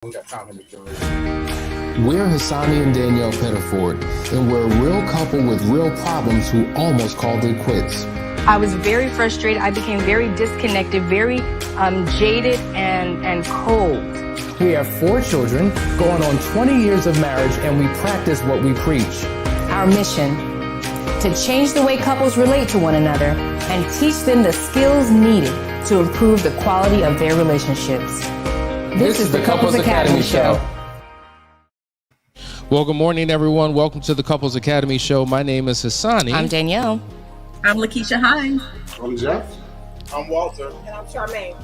We got time in the jury. We're Hassani and Danielle Pettiford, and we're a real couple with real problems who almost called it quits. I was very frustrated. I became very disconnected, very jaded and cold. We have 4 children, going on 20 years of marriage, and we practice what we preach. Our mission, to change the way couples relate to one another and teach them the skills needed to improve the quality of their relationships. This is the Couples Academy Show. Well, good morning, everyone. Welcome to the Couples Academy Show. My name is Hassani. I'm Danielle. I'm Lakeisha Hines. I'm Jeff. I'm Walter. And I'm Charmaine.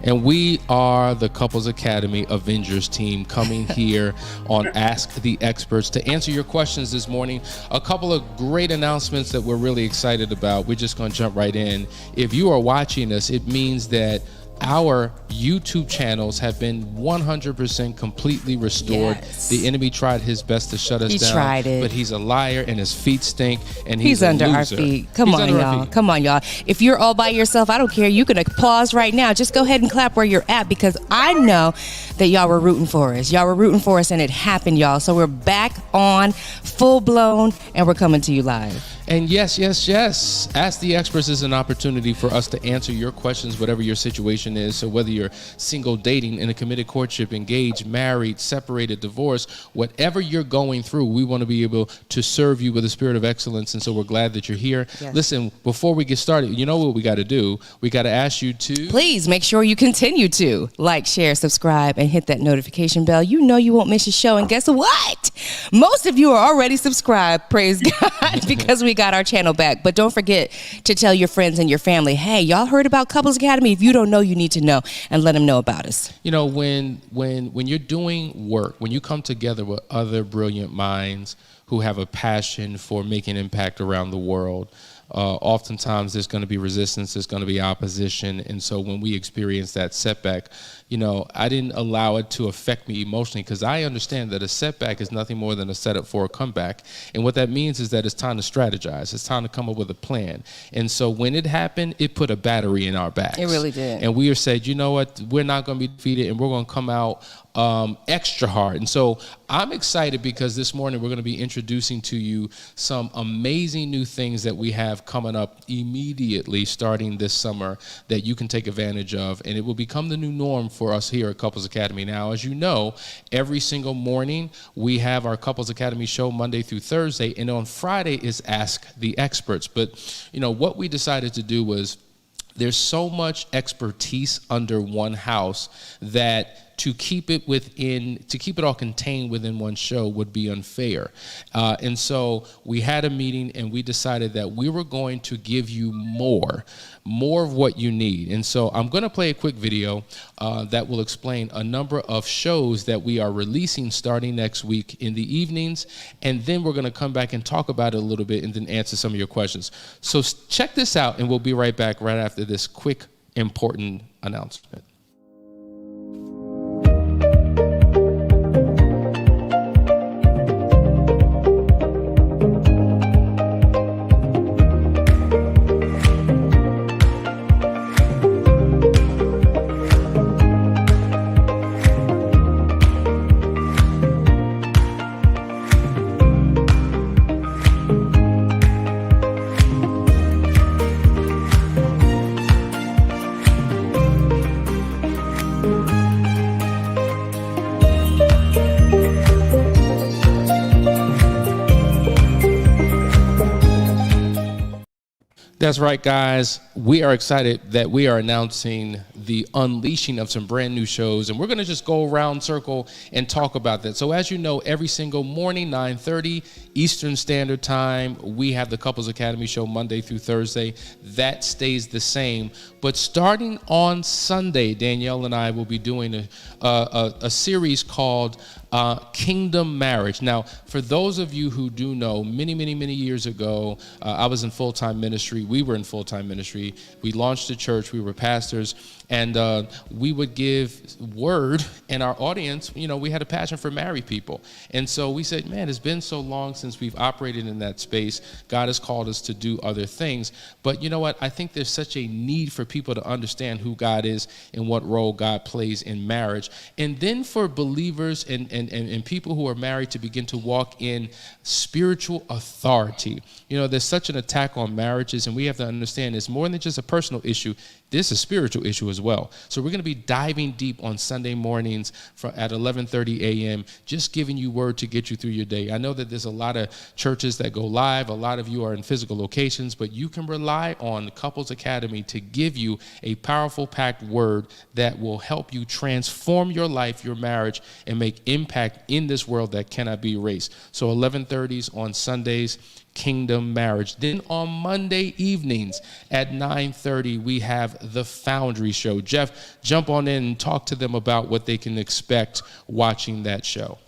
And we are the Couples Academy Avengers team coming here on Ask the Experts to answer your questions this morning. A couple of great announcements that we're really excited about. We're just going to jump right in. If you are watching us, it means that our YouTube channels have been 100% completely restored. Yes. The enemy tried his best to shut us down. He tried it. But he's a liar and his feet stink and he's under a our loser. feet. Come on, y'all. Come on, y'all. If you're all by yourself, I don't care. You can applause right now. Just go ahead and clap where you're at, because I know that y'all were rooting for us. Y'all were rooting for us, and it happened, y'all. So we're back on, full blown, and we're coming to you live. And yes. Ask the Experts is an opportunity for us to answer your questions, whatever your situation is. So whether you're single, dating, in a committed courtship, engaged, married, separated, divorced, whatever you're going through, we want to be able to serve you with a spirit of excellence. And so we're glad that you're here. Yes. Listen, before we get started, you know what we got to do? We got to ask you to... Please make sure you continue to like, share, subscribe, and hit that notification bell. You know you won't miss a show. And guess what? Most of you are already subscribed, praise God, because we got our channel back. But don't forget to tell your friends and your family, hey, y'all heard about Couples Academy? If you don't know, you need to know, and let them know about us. You know, when you're doing work, when you come together with other brilliant minds who have a passion for making impact around the world, oftentimes there's going to be resistance, there's going to be opposition. And so when we experience that setback, you know, I didn't allow it to affect me emotionally, because I understand that a setback is nothing more than a setup for a comeback. And what that means is that it's time to strategize. It's time to come up with a plan. And so when it happened, it put a battery in our backs. It really did. And we said, you know what, we're not going to be defeated, and we're going to come out extra hard. And so I'm excited because this morning we're going to be introducing to you some amazing new things that we have coming up immediately starting this summer that you can take advantage of, and it will become the new norm for us here at Couples Academy. Now, as you know, every single morning we have our Couples Academy show Monday through Thursday, and on Friday is Ask the Experts. But you know what we decided to do was, there's so much expertise under one house that to keep it all contained within one show would be unfair. And so we had a meeting and we decided that we were going to give you more of what you need. And so I'm going to play a quick video that will explain a number of shows that we are releasing starting next week in the evenings. And then we're going to come back and talk about it a little bit and then answer some of your questions. So check this out, and we'll be right back right after this quick, important announcement. That's right, guys. We are excited that we are announcing the unleashing of some brand new shows, and we're going to just go around circle and talk about that. So as you know, every single morning, 9:30 Eastern Standard Time, we have the Couples Academy show Monday through Thursday. That stays the same. But starting on Sunday, Danielle and I will be doing a series called Kingdom Marriage. Now, for those of you who do know, many years ago, I was in full-time ministry. We were in full-time ministry. We launched a church. We were pastors. And we would give word, and our audience, we had a passion for married people. And so we said, man, it's been so long since we've operated in that space. God has called us to do other things. But you know what? I think there's such a need for people to understand who God is and what role God plays in marriage. And then for believers and people who are married to begin to walk in spiritual authority. There's such an attack on marriages, and we have to understand it's more than just a personal issue. This is a spiritual issue as well. So we're going to be diving deep on Sunday mornings at 11:30 a.m., just giving you word to get you through your day. I know that there's a lot of churches that go live. A lot of you are in physical locations, but you can rely on Couples Academy to give you a powerful, packed word that will help you transform your life, your marriage, and make impact in this world that cannot be erased. So 11:30s on Sundays, Kingdom Marriage. Then on Monday evenings at 9:30, we have the Foundry show. Jeff, jump on in and talk to them about what they can expect watching that show.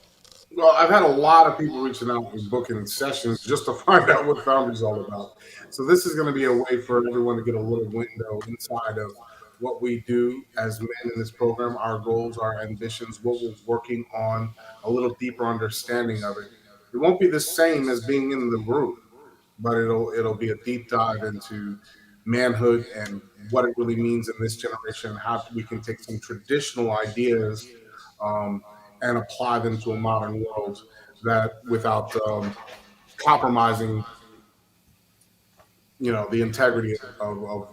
Well, I've had a lot of people reaching out and booking sessions just to find out what Foundry is all about. So this is going to be a way for everyone to get a little window inside of what we do as men in this program, our goals, our ambitions, what we're working on, a little deeper understanding of it. It won't be the same as being in the room, but it'll be a deep dive into manhood and what it really means in this generation, how we can take some traditional ideas and apply them to a modern world that without compromising, the integrity of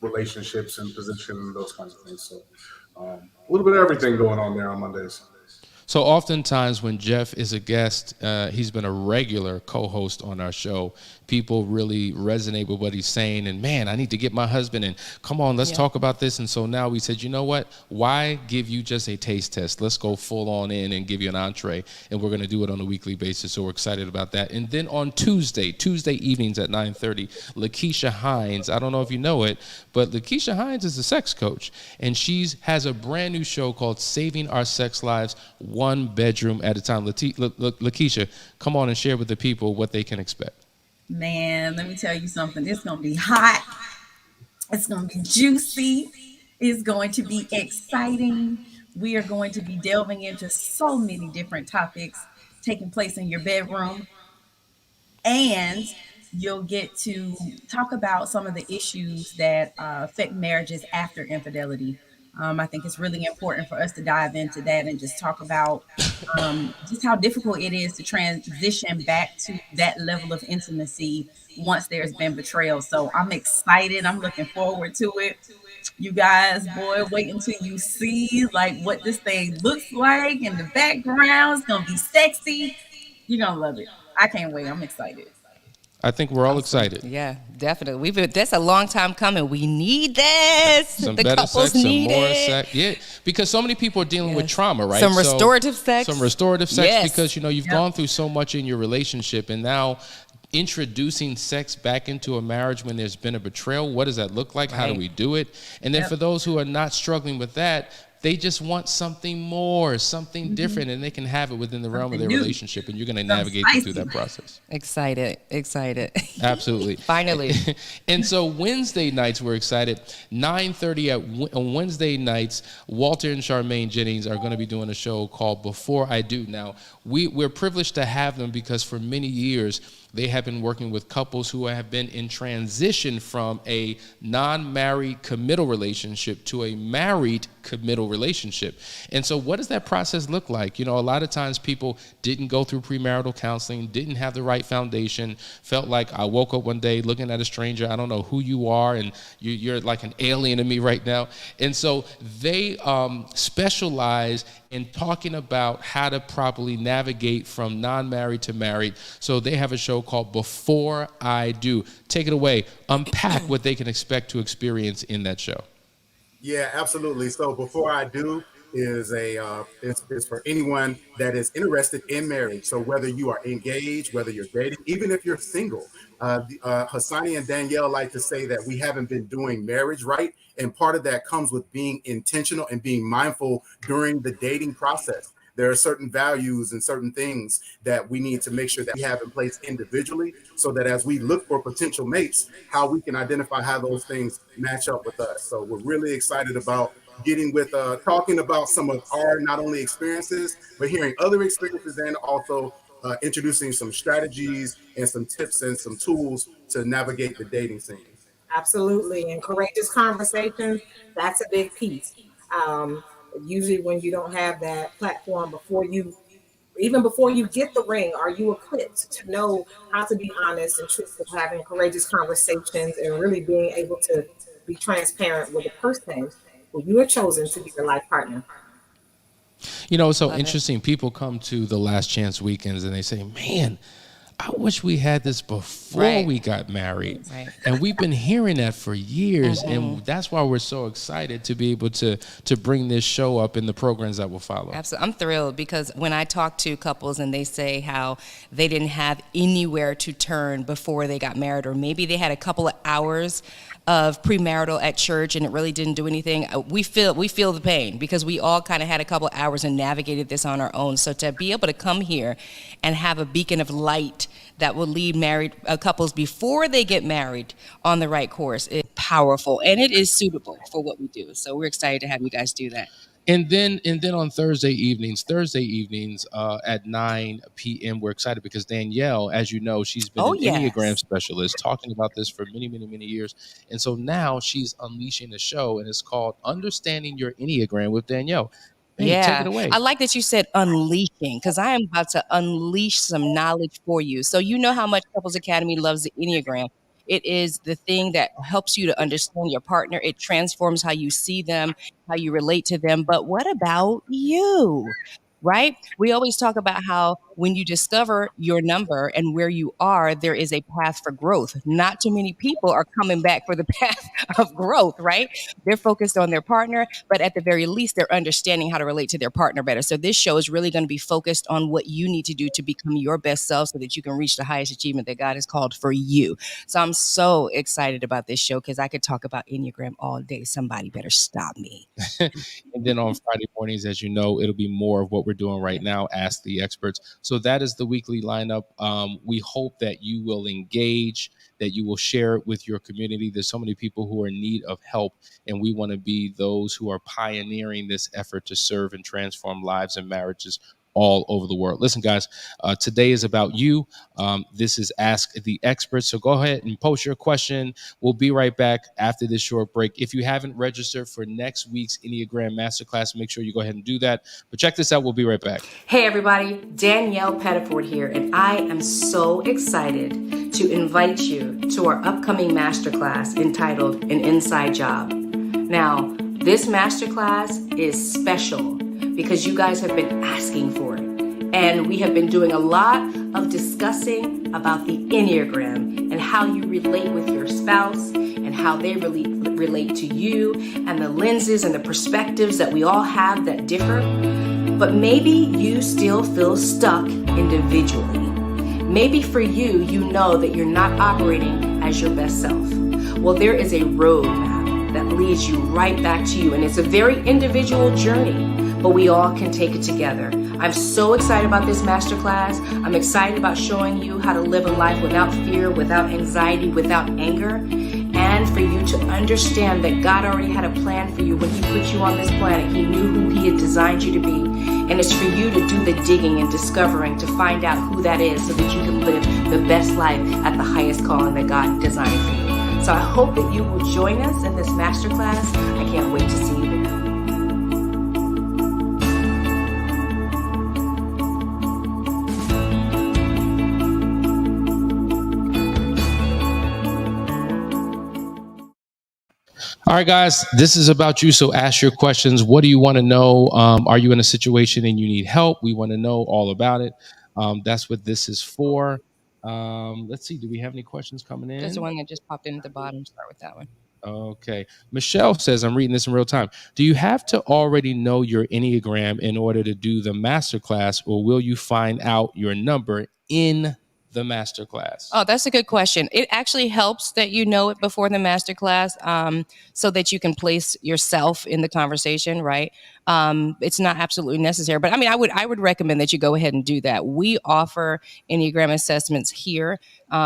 relationships and position and those kinds of things. So a little bit of everything going on there on Mondays. So oftentimes when Jeff is a guest, he's been a regular co-host on our show. People really resonate with what he's saying. And man, I need to get my husband and come on, let's talk about this. And so now we said, you know what? Why give you just a taste test? Let's go full on in and give you an entree. And we're going to do it on a weekly basis. So we're excited about that. And then on Tuesday evenings at 9:30, Lakeisha Hines, I don't know if you know it, but Lakeisha Hines is a sex coach. And she has a brand new show called Saving Our Sex Lives, One Bedroom at a Time. Lakeisha, come on and share with the people what they can expect. Man, let me tell you something. It's going to be hot. It's going to be juicy. It's going to be exciting. We are going to be delving into so many different topics taking place in your bedroom. And you'll get to talk about some of the issues that affect marriages after infidelity. I think it's really important for us to dive into that and just talk about just how difficult it is to transition back to that level of intimacy once there's been betrayal. So I'm excited. I'm looking forward to it. You guys, boy, wait until you see like what this thing looks like in the background. It's going to be sexy. You're going to love it. I can't wait. I'm excited. I think we're all excited. Yeah, definitely. That's a long time coming. We need this. Some the better couples sex, some need more it. sex. Yeah, because so many people are dealing with trauma, right? Some restorative sex. Some restorative sex Yes. because, you've gone through so much in your relationship, and now introducing sex back into a marriage when there's been a betrayal. What does that look like? How do we do it? And then for those who are not struggling with that, they just want something more, something different, and they can have it within the realm of their relationship, and you're going to navigate them through that process. Excited. Absolutely. Finally. And so Wednesday nights, we're excited. 9:30 on Wednesday nights, Walter and Charmaine Jennings are going to be doing a show called Before I Do. Now, we're privileged to have them because for many years, they have been working with couples who have been in transition from a non-married committal relationship to a married committal relationship. And so what does that process look like? A lot of times people didn't go through premarital counseling, didn't have the right foundation, felt like I woke up one day looking at a stranger, I don't know who you are, and you're like an alien to me right now. And so they specialize in talking about how to properly navigate from non-married to married. So they have a show called Before I Do. Take it away. Unpack what they can expect to experience in that show. Yeah, absolutely. So Before I Do is it's for anyone that is interested in marriage. So whether you are engaged, whether you're dating, even if you're single, Hassani and Danielle like to say that we haven't been doing marriage right. And part of that comes with being intentional and being mindful during the dating process. There are certain values and certain things that we need to make sure that we have in place individually, so that as we look for potential mates, how we can identify how those things match up with us. So we're really excited about getting with talking about some of our not only experiences, but hearing other experiences, and also introducing some strategies and some tips and some tools to navigate the dating scene. Absolutely. And courageous conversations, that's a big piece. Um, Usually when you don't have that platform before you, even before you get the ring, are you equipped to know how to be honest and truthful, having courageous conversations and really being able to be transparent with the person who you have chosen to be your life partner? You know, it's so Love it. interesting. People come to the Last Chance weekends and they say, man, I wish we had this before Right. we got married. Right. And we've been hearing that for years. And that's why we're so excited to be able to bring this show up in the programs that will follow. Absolutely. I'm thrilled because when I talk to couples and they say how they didn't have anywhere to turn before they got married, or maybe they had a couple of hours of premarital at church and it really didn't do anything, we feel the pain because we all kind of had a couple of hours and navigated this on our own. So to be able to come here and have a beacon of light that will lead married couples before they get married on the right course is powerful, and it is suitable for what we do. So we're excited to have you guys do that. And then on Thursday evenings at 9 p.m., we're excited because Danielle, as you know, she's been an Enneagram specialist talking about this for many, many, many years. And so now she's unleashing a show, and it's called Understanding Your Enneagram with Danielle. Hey, take it away. I like that you said unleashing, because I am about to unleash some knowledge for you. So you know how much Couples Academy loves the Enneagram. It is the thing that helps you to understand your partner. It transforms how you see them, how you relate to them. But what about you? Right? We always talk about how when you discover your number and where you are, there is a path for growth. Not too many people are coming back for the path of growth, right? They're focused on their partner, but at the very least, they're understanding how to relate to their partner better. So this show is really going to be focused on what you need to do to become your best self so that you can reach the highest achievement that God has called for you. So I'm so excited about this show because I could talk about Enneagram all day. Somebody better stop me. And then on Friday mornings, as you know, it'll be more of what we're doing right now, Ask the Experts. So that is the weekly lineup. We hope that you will engage, that you will share it with your community. There's so many people who are in need of help, and we want to be those who are pioneering this effort to serve and transform lives and marriages all over the world. Listen, guys, today is about you. This is Ask the Experts. So go ahead and post your question. We'll be right back after this short break. If you haven't registered for next week's Enneagram Masterclass, make sure you go ahead and do that. But check this out. We'll be right back. Hey, everybody. Danielle Pettiford here, and I am so excited to invite you to our upcoming masterclass entitled An Inside Job. Now, this masterclass is special because you guys have been asking for it. And we have been doing a lot of discussing about the Enneagram and how you relate with your spouse and how they really relate to you, and the lenses and the perspectives that we all have that differ. But maybe you still feel stuck individually. Maybe for you, you know that you're not operating as your best self. Well, there is a roadmap that leads you right back to you, and it's a very individual journey, but we all can take it together. I'm so excited about this masterclass. I'm excited about showing you how to live a life without fear, without anxiety, without anger, and for you to understand that God already had a plan for you when He put you on this planet. He knew who He had designed you to be, and it's for you to do the digging and discovering to find out who that is so that you can live the best life at the highest calling that God designed for you. So I hope that you will join us in this masterclass. I can't wait to see you there. All right, guys, this is about you. So ask your questions. What do you want to know? Are you in a situation and you need help? We want to know all about it. That's what this is for. Let's see. Do we have any questions coming in? There's the one that just popped in at the bottom. Start with that one. Okay. Michelle says, I'm reading this in real time. Do you have to already know your Enneagram in order to do the masterclass, or will you find out your number in the masterclass? Oh, that's a good question. It actually helps that you know it before the masterclass, so that you can place yourself in the conversation, right? It's not absolutely necessary, but I mean, I would recommend that you go ahead and do that. We offer Enneagram assessments here,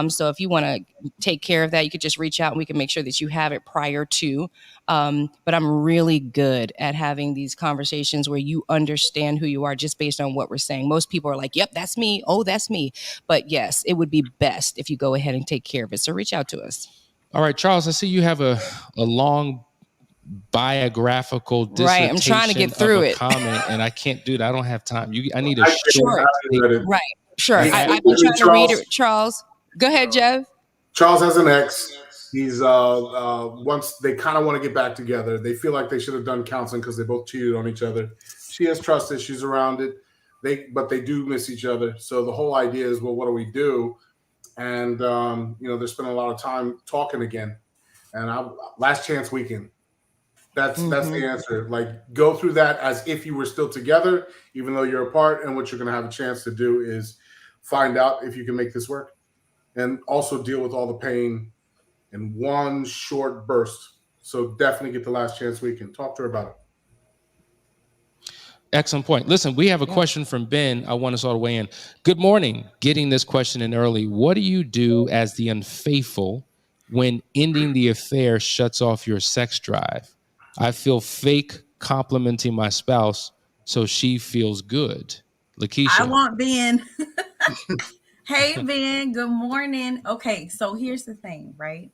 so if you want to take care of that, you could just reach out and we can make sure that you have it prior to. But I'm really good at having these conversations where you understand who you are just based on what we're saying. Most people are like, "Yep, that's me. Oh, that's me." But yes, it would be best if you go ahead and take care of it. So reach out to us. All right, Charles, I see you have a long biographical Right, I'm trying to dissertation get through of a it. comment, and I can't do that. I don't have time. I need a I short read it. Right, sure. Hey, I've hey, been trying to read Charles. it. Charles, go ahead, Jeff. Charles has an ex. He's once they kind of want to get back together. They feel like they should have done counseling because they both cheated on each other. She has trust issues around it. But they do miss each other. So the whole idea is, well, what do we do? And they're spending a lot of time talking again. And last chance weekend. That's the answer. Like, go through that as if you were still together, even though you're apart. And what you're going to have a chance to do is find out if you can make this work, and also deal with all the pain in one short burst. So definitely get the last chance weekend. Talk to her about it. Excellent point. Listen, we have a question from Ben. I want us all to weigh in. Good morning. Getting this question in early. What do you do as the unfaithful when ending the affair shuts off your sex drive? I feel fake complimenting my spouse so she feels good. Lakeisha. I want Ben. Hey, Ben. Good morning. Okay, so here's the thing, right?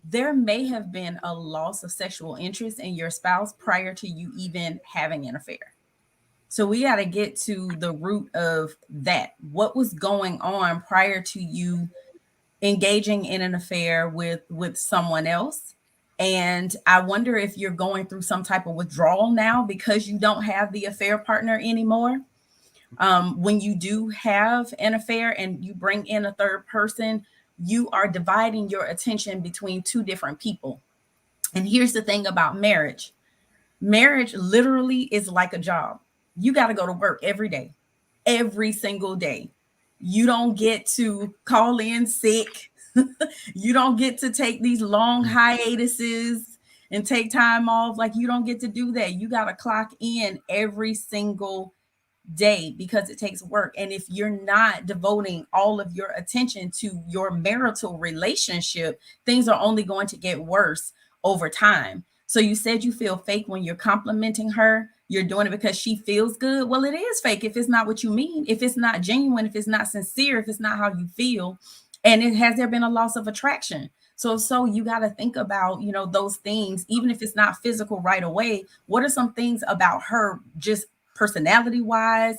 There may have been a loss of sexual interest in your spouse prior to you even having an affair. So we got to get to the root of that. What was going on prior to you engaging in an affair with someone else? And I wonder if you're going through some type of withdrawal now because you don't have the affair partner anymore. When you do have an affair and you bring in a third person, you are dividing your attention between two different people. And here's the thing about marriage. Marriage literally is like a job. You got to go to work every day, every single day. You don't get to call in sick. You don't get to take these long hiatuses and take time off. Like, you don't get to do that. You got to clock in every single day because it takes work. And if you're not devoting all of your attention to your marital relationship, things are only going to get worse over time. So you said you feel fake when you're complimenting her. You're doing it because she feels good. Well, it is fake if it's not what you mean, if it's not genuine, if it's not sincere, if it's not how you feel. And has there been a loss of attraction? So you got to think about, those things, even if it's not physical right away. What are some things about her, just personality wise?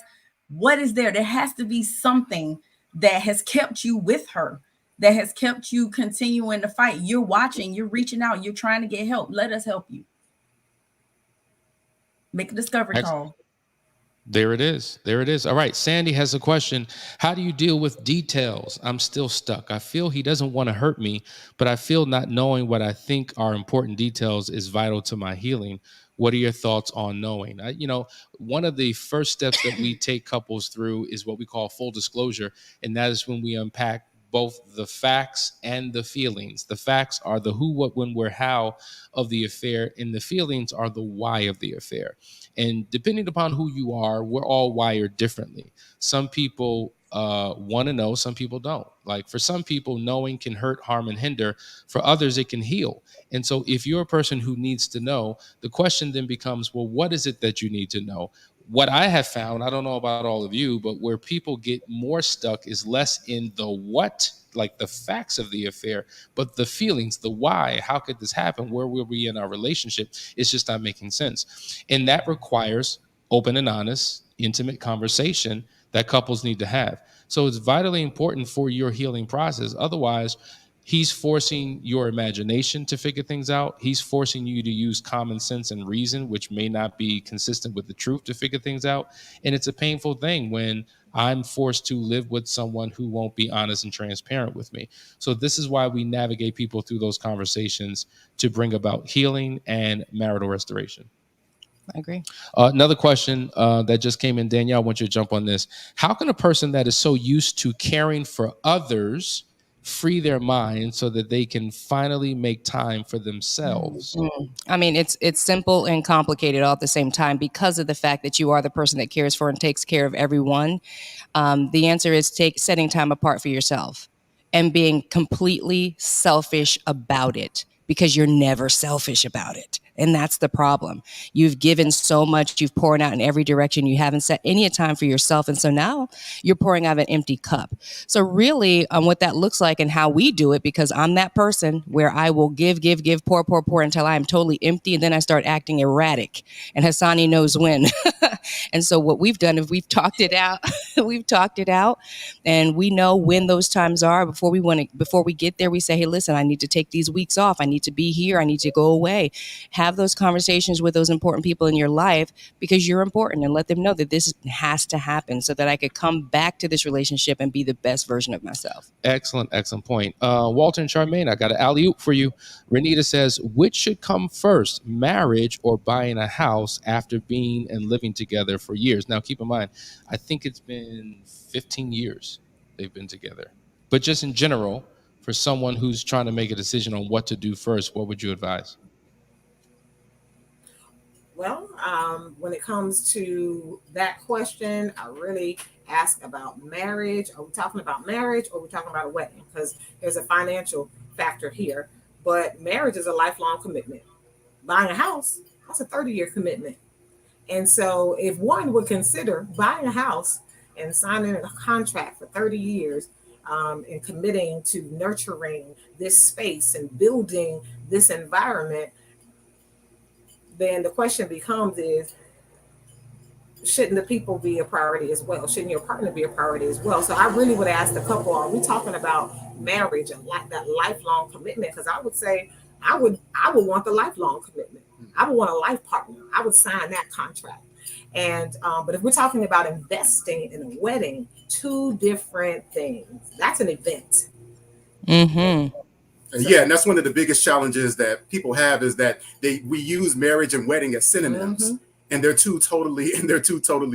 What is there? There has to be something that has kept you with her, that has kept you continuing to fight. You're watching, you're reaching out, you're trying to get help. Let us help you. Make a discovery call. There it is. There it is. All right. Sandy has a question. How do you deal with details? I'm still stuck. I feel he doesn't want to hurt me, but I feel not knowing what I think are important details is vital to my healing. What are your thoughts on knowing? One of the first steps that we take couples through is what we call full disclosure. And that is when we unpack both the facts and the feelings. The facts are the who, what, when, where, how of the affair, and the feelings are the why of the affair. And depending upon who you are, we're all wired differently. Some people want to know, some people don't. Like, for some people, knowing can hurt, harm, and hinder. For others, it can heal. And so if you're a person who needs to know, the question then becomes, well, what is it that you need to know? What I have found, I don't know about all of you, but where people get more stuck is less in the what, like the facts of the affair, but the feelings, the why. How could this happen? Where were we in our relationship? It's just not making sense. And that requires open and honest, intimate conversation that couples need to have. So it's vitally important for your healing process. Otherwise, he's forcing your imagination to figure things out. He's forcing you to use common sense and reason, which may not be consistent with the truth, to figure things out. And it's a painful thing when I'm forced to live with someone who won't be honest and transparent with me. So this is why we navigate people through those conversations to bring about healing and marital restoration. I agree. Another question that just came in, Danielle, I want you to jump on this. How can a person that is so used to caring for others free their mind so that they can finally make time for themselves? I mean, it's simple and complicated all at the same time because of the fact that you are the person that cares for and takes care of everyone. The answer is setting time apart for yourself and being completely selfish about it, because you're never selfish about it. And that's the problem. You've given so much, you've poured out in every direction. You haven't set any time for yourself. And so now you're pouring out of an empty cup. So really what that looks like and how we do it, because I'm that person where I will give, pour until I am totally empty. And then I start acting erratic, and Hassani knows when. And so what we've done is we've talked it out. We've talked it out, and we know when those times are. Before we get there, we say, hey, listen, I need to take these weeks off. I need to be here. I need to go away. Have those conversations with those important people in your life, because you're important, and let them know that this has to happen so that I could come back to this relationship and be the best version of myself. Excellent point. Walter and Charmaine, I got an alley-oop for you. Renita says, which should come first, marriage or buying a house after being and living together for years? Now, keep in mind, I think it's been 15 years they've been together. But just in general, for someone who's trying to make a decision on what to do first, what would you advise? Well, when it comes to that question, I really ask about marriage. Are we talking about marriage, or are we talking about a wedding? Because there's a financial factor here. But marriage is a lifelong commitment. Buying a house, that's a 30-year commitment. And so if one would consider buying a house and signing a contract for 30 years and committing to nurturing this space and building this environment, then the question becomes shouldn't the people be a priority as well? Shouldn't your partner be a priority as well? So I really would ask the couple, are we talking about marriage and that lifelong commitment? Because I would say I would want the lifelong commitment. I would want a life partner. I would sign that contract. And but if we're talking about investing in a wedding, two different things. That's an event. Mm-hmm. Yeah, and that's one of the biggest challenges that people have, is that we use marriage and wedding as synonyms, and they're two totally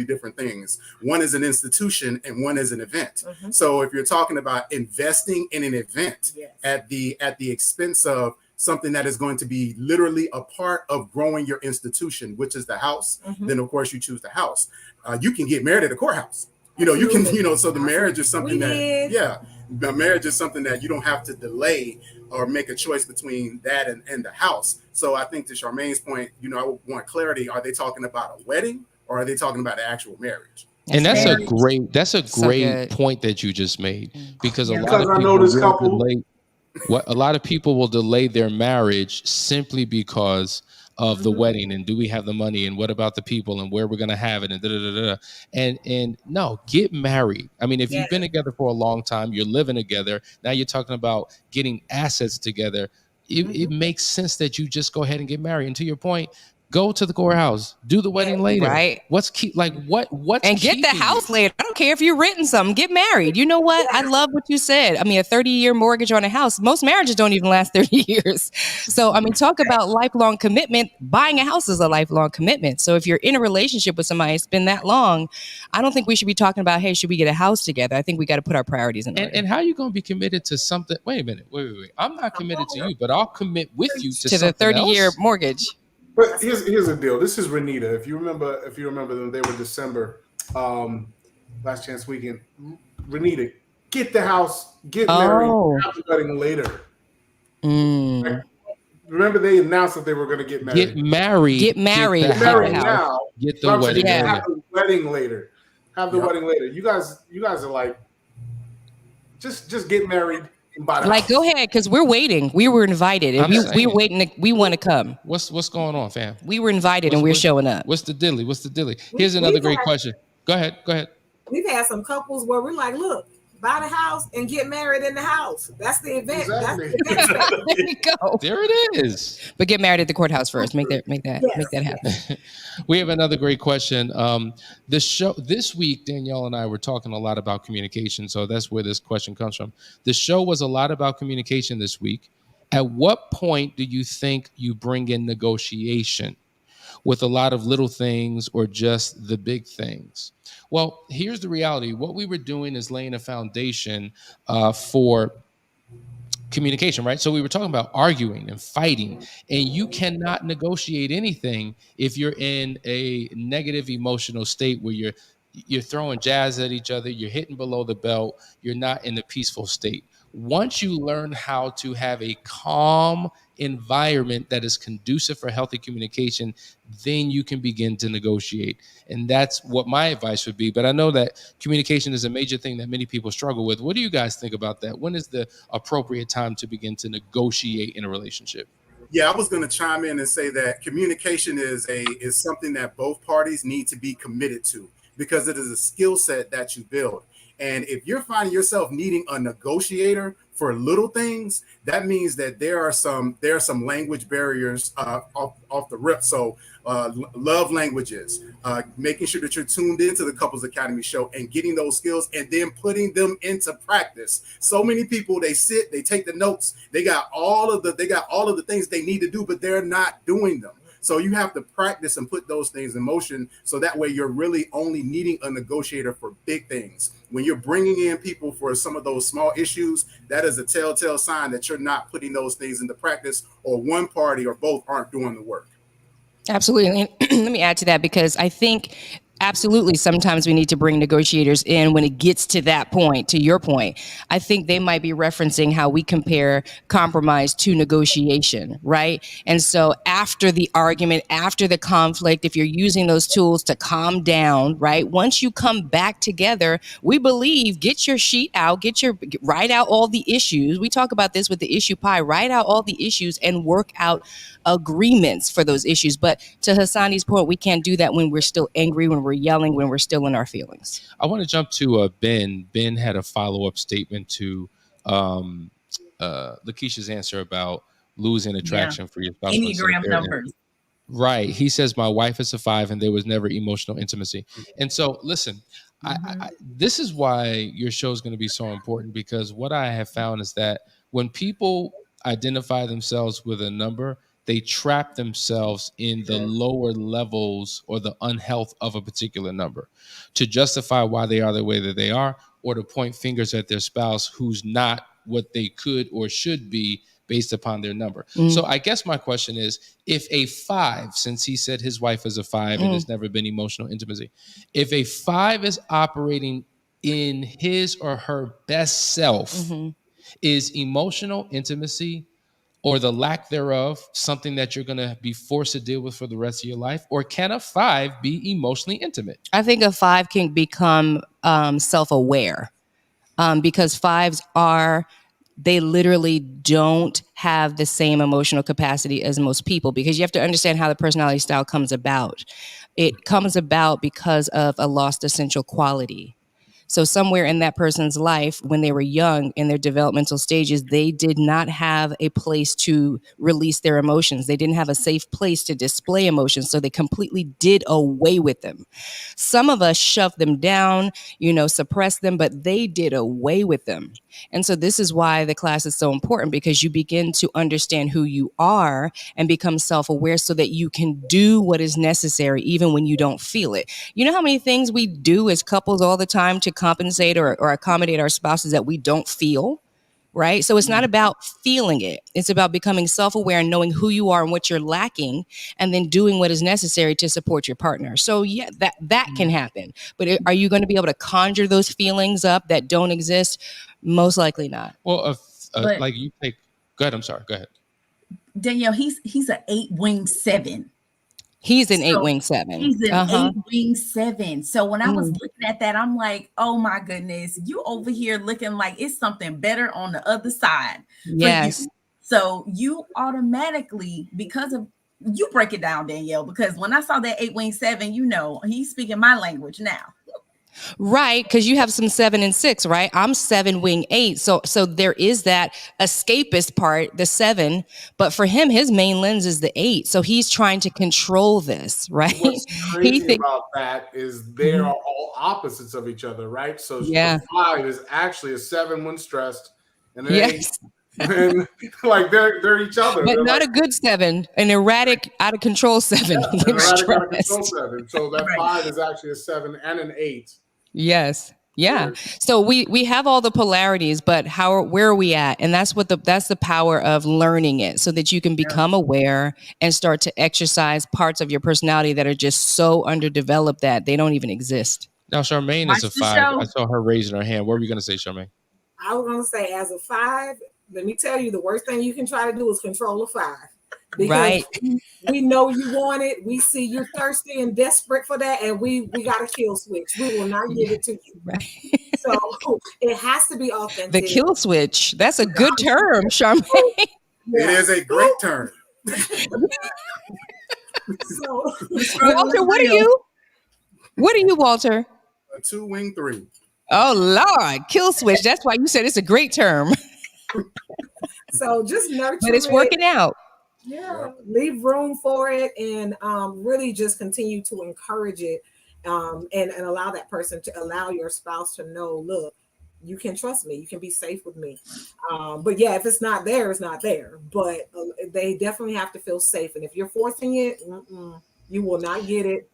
different things. One is an institution and one is an event. So if you're talking about investing in an event at the expense of something that is going to be literally a part of growing your institution, which is the house, then of course you choose the house. You can get married at a courthouse. You can, so the marriage is something the marriage is something that you don't have to delay or make a choice between that and the house. So I think to Charmaine's point, I would want clarity. Are they talking about a wedding, or are they talking about an actual marriage? And that's a great point that you just made, because a lot of people will delay their marriage simply because of the wedding, and do we have the money, and what about the people, and where we're going to have it, and and no, get married. I mean, if you've been together for a long time, you're living together, now you're talking about getting assets together, it makes sense that you just go ahead and get married. And to your point, go to the courthouse, do the wedding later. Right. What's and get the house later. I don't care if you're renting something, get married. You know what? I love what you said. I mean, a 30-year mortgage on a house, most marriages don't even last 30 years. So, I mean, talk about lifelong commitment. Buying a house is a lifelong commitment. So if you're in a relationship with somebody it's been that long, I don't think we should be talking about, hey, should we get a house together? I think we got to put our priorities in order. And how are you going to be committed to something? Wait a minute. Wait. I'm not committed to you, but I'll commit with you to the 30-year mortgage. But here's the deal. This is Renita. If you remember them, they were December, last chance weekend. Renita, get the house, get married, have the wedding later. Like, remember, they announced that they were going to get married. Get married now. Get the wedding later. Have the wedding later. Have the wedding later. You guys are like, just get married. Like, go ahead, because we're waiting. We were invited, and we're waiting. We want to come. What's going on, fam? We were invited, and we're showing up. What's the dilly? Here's another great question. Go ahead. We've had some couples where we're like, look, buy the house and get married in the house. That's the event. Exactly. That's the event. There you go. There it is. But get married at the courthouse first. Make that happen. We have another great question. The show this week, Danielle and I were talking a lot about communication, so that's where this question comes from. The show was a lot about communication this week. At what point do you think you bring in negotiation? with a lot of little things or just the big things? Well, here's the reality. What we were doing is laying a foundation for communication, right? So we were talking about arguing and fighting, and you cannot negotiate anything if you're in a negative emotional state where you're throwing jabs at each other, you're hitting below the belt, you're not in a peaceful state. Once you learn how to have a calm environment that is conducive for healthy communication, then you can begin to negotiate. And that's what my advice would be. But I know that communication is a major thing that many people struggle with. What do you guys think about that? When is the appropriate time to begin to negotiate in a relationship? Yeah, I was going to chime in and say that communication is something that both parties need to be committed to, because it is a skill set that you build. And if you're finding yourself needing a negotiator for little things, that means that there are some language barriers off the rip. So love languages, making sure that you're tuned into the Couples Academy show and getting those skills and then putting them into practice. So many people, they sit, they take the notes, they got all of the things they need to do, but they're not doing them. So you have to practice and put those things in motion, so that way you're really only needing a negotiator for big things. When you're bringing in people for some of those small issues, that is a telltale sign that you're not putting those things into practice, or one party or both aren't doing the work. Absolutely. Let me add to that, because I think absolutely sometimes we need to bring negotiators in when it gets to that point, to your point. I think they might be referencing how we compare compromise to negotiation, right? And so after the argument, after the conflict, if you're using those tools to calm down, right? Once you come back together, we believe, get your sheet out, write out all the issues. We talk about this with the issue pie, write out all the issues and work out agreements for those issues. But to Hassani's point, we can't do that when we're still angry, when we're yelling, when we're still in our feelings. I want to jump to Ben. Ben had a follow-up statement to Lakeisha's answer about losing attraction for your spouse. Enneagram numbers. Right. He says, my wife is a 5 and there was never emotional intimacy. And so, listen, this is why your show is going to be so important, because what I have found is that when people identify themselves with a number, they trap themselves in the lower levels or the unhealth of a particular number to justify why they are the way that they are, or to point fingers at their spouse who's not what they could or should be based upon their number. So I guess my question is, if a 5, since he said his wife is a 5 and there's never been emotional intimacy, if a 5 is operating in his or her best self, is emotional intimacy or the lack thereof something that you're going to be forced to deal with for the rest of your life? Or can a 5 be emotionally intimate? I think a 5 can become self-aware, because 5s they literally don't have the same emotional capacity as most people, because you have to understand how the personality style comes about. It comes about because of a lost essential quality. So somewhere in that person's life, when they were young, in their developmental stages, they did not have a place to release their emotions. They didn't have a safe place to display emotions. So they completely did away with them. Some of us shoved them down, suppressed them, but they did away with them. And so this is why the class is so important, because you begin to understand who you are and become self-aware so that you can do what is necessary even when you don't feel it. You know how many things we do as couples all the time to compensate or accommodate our spouses that we don't feel, right? So it's not about feeling it. It's about becoming self-aware and knowing who you are and what you're lacking, and then doing what is necessary to support your partner. So yeah, that can happen. But are you going to be able to conjure those feelings up that don't exist? Most likely not. Well, like you take, go ahead. I'm sorry. Go ahead. Danielle, he's an 8-wing 7. He's an 8-wing 7. He's an 8-wing 7. So when I was looking at that, I'm like, oh my goodness, you over here looking like it's something better on the other side. Yes. So you automatically, because of, you break it down, Danielle, because when I saw that 8-wing 7, he's speaking my language now. Right, because you have some 7 and 6, right? I'm 7-wing 8. So there is that escapist part, the 7, but for him, his main lens is the 8. So he's trying to control this, right? What's crazy about that is they are all opposites of each other, right? So the 5 is actually a 7 when stressed, and an 8 and like they're each other. But They're not like, a good 7, an erratic, out of control 7. yeah, an erratic out of control Stressed. 7. So that 5 is actually a 7 and an 8. Yes. Yeah. Sure. So we have all the polarities, but where are we at? And that's the power of learning it, so that you can become aware and start to exercise parts of your personality that are just so underdeveloped that they don't even exist. Now, Charmaine Watch is a the 5. show. I saw her raising her hand. What were you going to say, Charmaine? I was going to say, as a 5, let me tell you, the worst thing you can try to do is control a 5. Because Right. we know you want it. We see you're thirsty and desperate for that, and we got a kill switch. We will not give it to you. Right. So it has to be authentic. The kill switch. That's a good term, Charmaine. It is a great term. So, Walter, what are you? What are you, Walter? A 2-wing 3. Oh, Lord. Kill switch. That's why you said it's a great term. so just nurture But it's it. working out. Yeah, leave room for it, and really just continue to encourage it, and allow that person to allow your spouse to know, look, you can trust me, you can be safe with me. But yeah, if it's not there, it's not there. But they definitely have to feel safe, and if you're forcing it, you will not get it.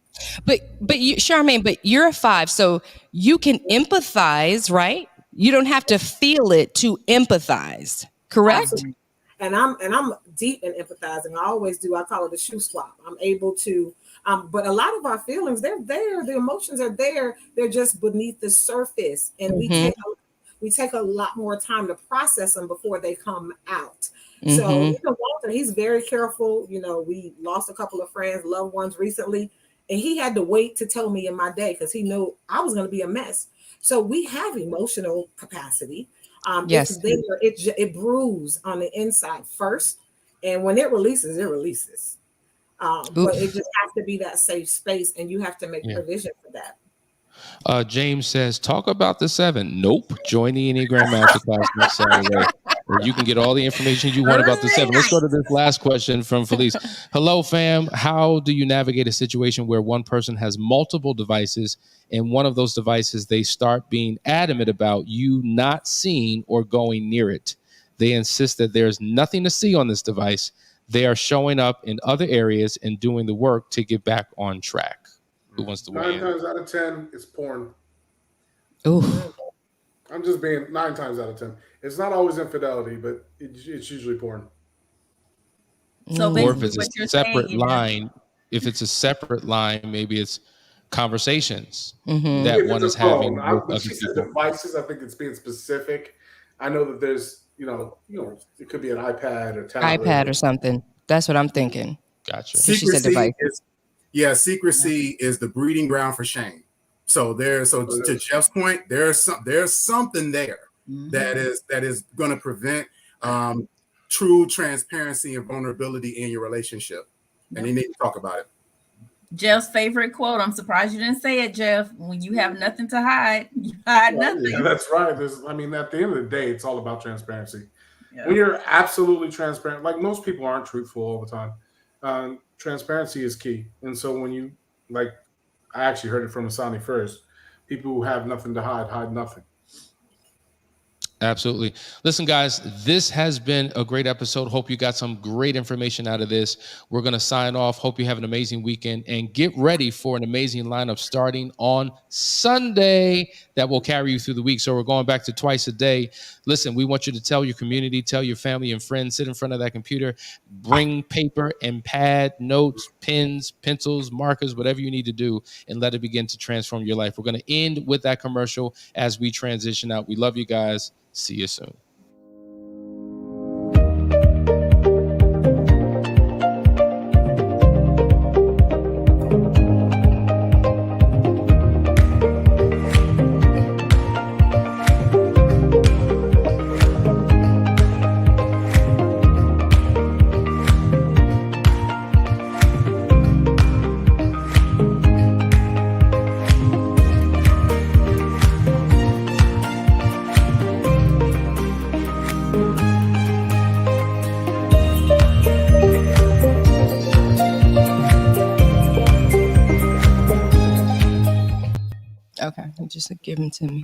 But you, Charmaine, but you're a 5, so you can empathize, right? You don't have to feel it to empathize, correct? Absolutely. And I'm deep in empathizing. I always do. I call it a shoe swap. I'm able to, but a lot of our feelings, they're there. The emotions are there. They're just beneath the surface, and we take a lot more time to process them before they come out. So even Walter, he's very careful. You know, we lost a couple of friends, loved ones recently, and he had to wait to tell me in my day because he knew I was going to be a mess. So we have emotional capacity. Yes. It's there. It brews on the inside first, and when it releases, it releases. But it just has to be that safe space, and you have to make provision for that. James says, talk about the 7. Nope. Join the Enneagram Masterclass next Saturday, where you can get all the information you want about the 7. Let's go to this last question from Felice. Hello, fam. How do you navigate a situation where one person has multiple devices, and one of those devices, they start being adamant about you not seeing or going near it? They insist that there's nothing to see on this device. They are showing up in other areas and doing the work to get back on track. Who wants to weigh 9 in? times out of 10, it's porn. Ooh. I'm just being 9 times out of 10. It's not always infidelity, but it's usually porn. So Or if basically it's what a you're separate saying line, if it's a separate line, maybe it's conversations that If one it's is a phone, having with when other she said people. devices, I think it's being specific. I know that there's, it could be an iPad or tablet. iPad or something. That's what I'm thinking. Gotcha. She said Secrecy device. secrecy is the breeding ground for shame. So to Jeff's point, there's something there that is going to prevent true transparency and vulnerability in your relationship, and you need to talk about it. Jeff's favorite quote. I'm surprised you didn't say it, Jeff. When you have nothing to hide, you hide nothing. Yeah, that's right. At the end of the day, it's all about transparency. Yeah. When you're absolutely transparent, like most people aren't truthful all the time. Transparency is key. And so when you, like, I actually heard it from Asani first, people who have nothing to hide nothing. Absolutely. Listen, guys, this has been a great episode. Hope you got some great information out of this. We're going to sign off. Hope you have an amazing weekend, and get ready for an amazing lineup starting on Sunday that will carry you through the week. So we're going back to twice a day. Listen, we want you to tell your community, tell your family and friends, sit in front of that computer, bring paper and pad, notes, pens, pencils, markers, whatever you need to do, and let it begin to transform your life. We're going to end with that commercial as we transition out. We love you guys. See you soon. Okay, just give them to me.